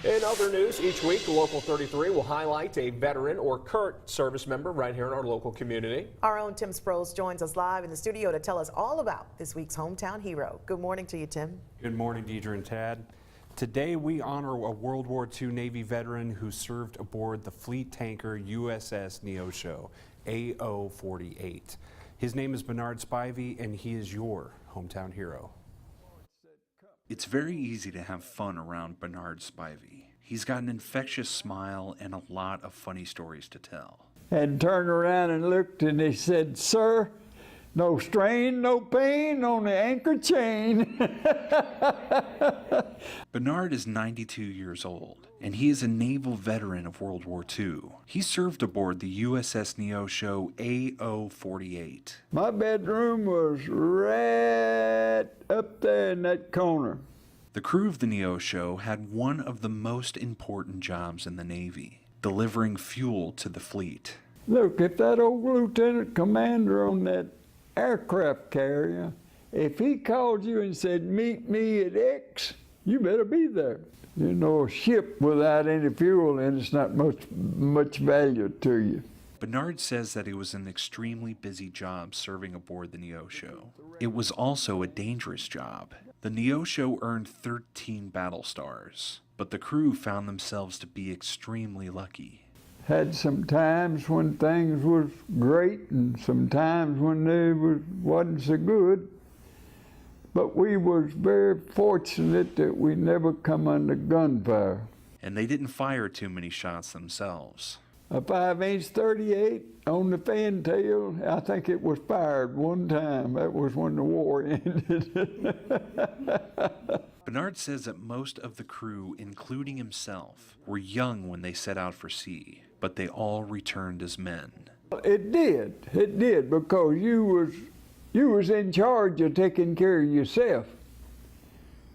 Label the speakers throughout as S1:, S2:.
S1: In other news, each week, Local 33 will highlight a veteran or current service member right here in our local community.
S2: Our own Tim Sproles joins us live in the studio to tell us all about this week's hometown hero. Good morning to you, Tim.
S3: Good morning, Deidre and Tad. Today, we honor a World War II Navy veteran who served aboard the fleet tanker USS Neosho, AO-48. His name is Bernard Spivey, and he is your hometown hero.
S4: It's very easy to have fun around Bernard Spivey. He's got an infectious smile and a lot of funny stories to tell.
S5: And turned around and looked and he said, "Sir, no strain, no pain on the anchor chain."
S4: Bernard is 92 years old, and he is a naval veteran of World War II. He served aboard the USS Neosho AO-48.
S5: My bedroom was right up there in that corner.
S4: The crew of the Neosho had one of the most important jobs in the Navy, delivering fuel to the fleet.
S5: Look, if that old lieutenant commander on that aircraft carrier, if he called you and said, "Meet me at X," you better be there. You know, a ship without any fuel in it's not much value to you.
S4: Bernard says that it was an extremely busy job serving aboard the Neosho. It was also a dangerous job. The Neosho earned 13 battle stars, but the crew found themselves to be extremely lucky.
S5: Had some times when things was great and some times when they wasn't so good. But we was very fortunate that we never come under gunfire.
S4: And they didn't fire too many shots themselves.
S5: A 5-inch 38 on the fantail, I think it was fired one time. That was when the war ended.
S4: Bernard says that most of the crew, including himself, were young when they set out for sea, but they all returned as men.
S5: It did, because you was in charge of taking care of yourself.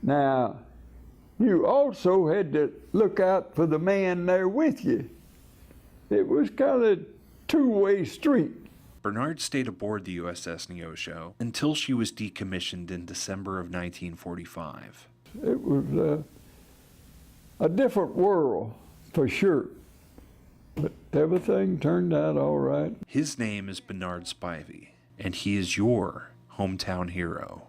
S5: Now, you also had to look out for the man there with you. It was kind of a two-way street.
S4: Bernard stayed aboard the USS Neosho until she was decommissioned in December of 1945.
S5: It was a different world, for sure. But everything turned out all right.
S4: His name is Bernard Spivey, and he is your hometown hero.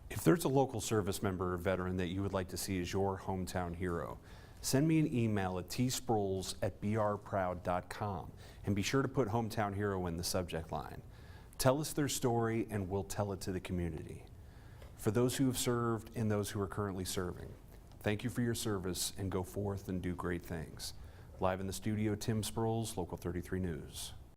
S3: If there's a local service member or veteran that you would like to see as your hometown hero, send me an email at tsproles@brproud.com and be sure to put hometown hero in the subject line. Tell us their story and we'll tell it to the community. For those who have served and those who are currently serving, thank you for your service and go forth and do great things. Live in the studio, Tim Sproles, Local 33 News.